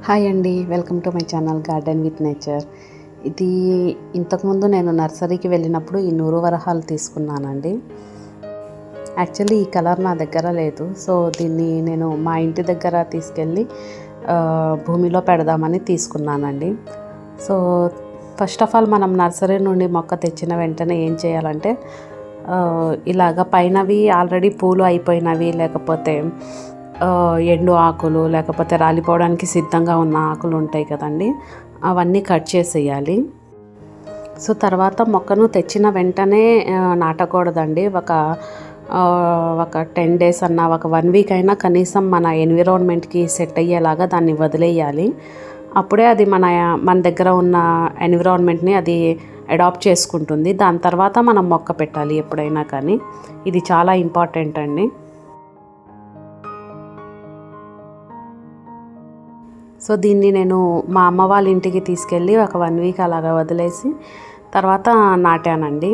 Hi అండి, welcome to my channel garden with nature. ఇది ఇంతకుముందు నేను నర్సరీకి వెళ్ళినప్పుడు ఈ నూరు వరహాలు తీసుకున్నానండి. యాక్చువల్లీ ఈ కలర్ నా దగ్గర లేదు, సో దీన్ని నేను మా ఇంటి దగ్గర తీసుకెళ్ళి భూమిలో పెడదామని తీసుకున్నానండి. సో ఫస్ట్ ఆఫ్ ఆల్ మనం నర్సరీ నుండి మొక్క తెచ్చిన వెంటనే ఏం చేయాలంటే ఇలాగ పైనవి ఆల్రెడీ పూలు అయిపోయినవి, లేకపోతే ఎండు ఆకులు, లేకపోతే రాలిపోవడానికి సిద్ధంగా ఉన్న ఆకులు ఉంటాయి కదండి, అవన్నీ కట్ చేసేయాలి. సో తర్వాత మొక్కను తెచ్చిన వెంటనే నాటకూడదండి. ఒక 10 days అన్నా, ఒక 1 week అయినా కనీసం మన ఎన్విరాన్మెంట్కి సెట్ అయ్యేలాగా దాన్ని వదిలేయాలి. అప్పుడే అది మన దగ్గర ఉన్న ఎన్విరాన్మెంట్ని అది అడాప్ట్ చేసుకుంటుంది. దాని తర్వాత మనం మొక్క పెట్టాలి ఎప్పుడైనా కానీ. ఇది చాలా ఇంపార్టెంట్ అండి. సో దీన్ని నేను మా అమ్మ వాళ్ళ ఇంటికి తీసుకెళ్ళి ఒక 1 week అలాగా వదిలేసి తర్వాత నాటానండి.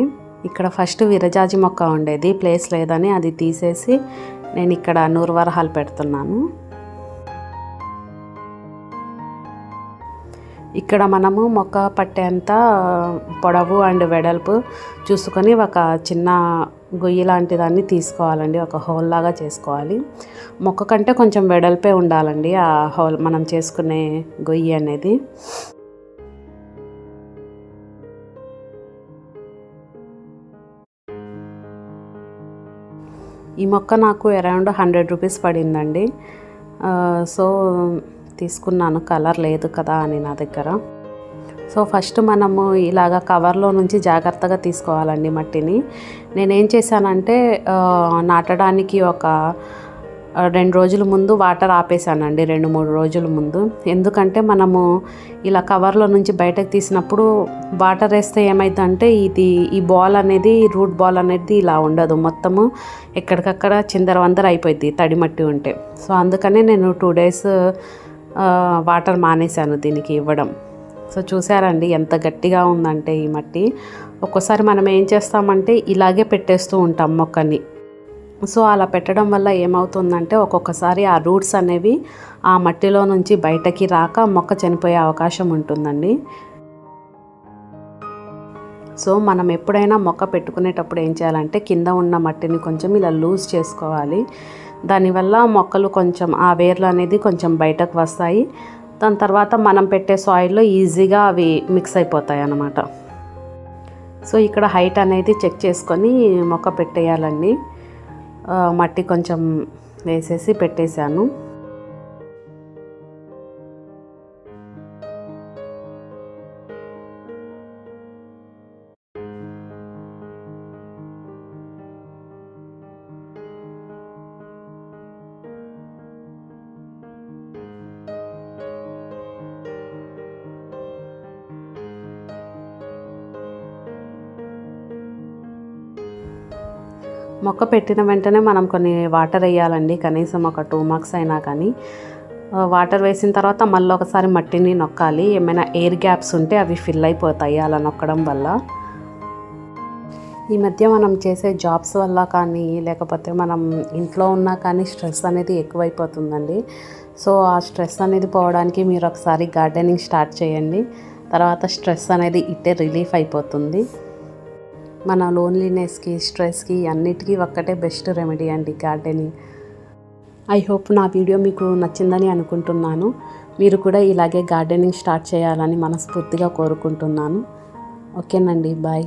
ఇక్కడ ఫస్ట్ విరజాజి మొక్క ఉండేది, ప్లేస్ లేదని అది తీసేసి నేను ఇక్కడ నూరు వరహాలు పెడుతున్నాను. ఇక్కడ మనము మొక్క పట్టేంత పొడవు అండ్ వెడల్పు చూసుకొని ఒక చిన్న గొయ్యి లాంటి దాన్ని తీసుకోవాలండి. ఒక హోల్ లాగా చేసుకోవాలి. మొక్క కంటే కొంచెం వెడల్పే ఉండాలండి ఆ హోల్, మనం చేసుకునే గొయ్యి అనేది. ఈ మొక్క నాకు అరౌండ్ 100 rupees పడిందండి. సో తీసుకున్నాను, కలర్ లేదు కదా అని నా దగ్గర. సో ఫస్ట్ మనము ఇలాగ కవర్లో నుంచి జాగ్రత్తగా తీసుకోవాలండి మట్టిని. నేనేం చేశానంటే నాటడానికి ఒక 2 రోజుల ముందు వాటర్ ఆపేసానండి, 2-3 రోజుల ముందు. ఎందుకంటే మనము ఇలా కవర్లో నుంచి బయటకు తీసినప్పుడు వాటర్ వేస్తే ఏమైందంటే ఈ బాల్ అనేది, రూట్ బాల్ అనేది ఇలా ఉండదు, మొత్తము ఎక్కడికక్కడ చిందరవందర అయిపోయింది తడి మట్టి ఉంటే. సో అందుకనే నేను 2 days వాటర్ మానేశాను దీనికి ఇవ్వడం. సో చూసారండి ఎంత గట్టిగా ఉందంటే ఈ మట్టి. ఒక్కోసారి మనం ఏం చేస్తామంటే ఇలాగే పెట్టేస్తూ ఉంటాం మొక్కని. సో అలా పెట్టడం వల్ల ఏమవుతుందంటే ఒక్కొక్కసారి ఆ రూట్స్ అనేవి ఆ మట్టిలో నుంచి బయటకి రాక మొక్క చనిపోయే అవకాశం ఉంటుందండి. సో మనం ఎప్పుడైనా మొక్క పెట్టుకునేటప్పుడు ఏం చేయాలంటే కింద ఉన్న మట్టిని కొంచెం ఇలా లూజ్ చేసుకోవాలి. దానివల్ల మొక్కలు కొంచెం ఆ వేర్లు అనేది కొంచెం బయటకు వస్తాయి. దాని తర్వాత మనం పెట్టే సాయిల్లో ఈజీగా అవి మిక్స్ అయిపోతాయి అన్నమాట. సో ఇక్కడ హైట్ అనేది చెక్ చేసుకొని మొక్క పెట్టేయాలండి. మట్టి కొంచెం వేసేసి పెట్టేశాను. మొక్క పెట్టిన వెంటనే మనం కొన్ని వాటర్ వేయాలండి, కనీసం ఒక 2 mugs అయినా కానీ. వాటర్ వేసిన తర్వాత మళ్ళీ ఒకసారి మట్టిని నొక్కాలి. ఏమైనా ఎయిర్ గ్యాప్స్ ఉంటే అవి ఫిల్ అయిపోతాయి అలా నొక్కడం వల్ల. ఈ మధ్య మనం చేసే జాబ్స్ వల్ల కానీ, లేకపోతే మనం ఇంట్లో ఉన్నా కానీ స్ట్రెస్ అనేది ఎక్కువైపోతుందండి. సో ఆ స్ట్రెస్ అనేది పోవడానికి మీరు ఒకసారి గార్డెనింగ్ స్టార్ట్ చేయండి. తర్వాత స్ట్రెస్ అనేది ఇట్టే రిలీఫ్ అయిపోతుంది. మన లోన్లీనెస్కి, స్ట్రెస్కి అన్నిటికీ ఒక్కటే బెస్ట్ రెమెడీ అండి గార్డెనింగ్. ఐ హోప్ నా వీడియో మీకు నచ్చిందని అనుకుంటున్నాను. మీరు కూడా ఇలాగే గార్డెనింగ్ స్టార్ట్ చేయాలని మనస్ఫూర్తిగా కోరుకుంటున్నాను. ఓకేనండి, బాయ్.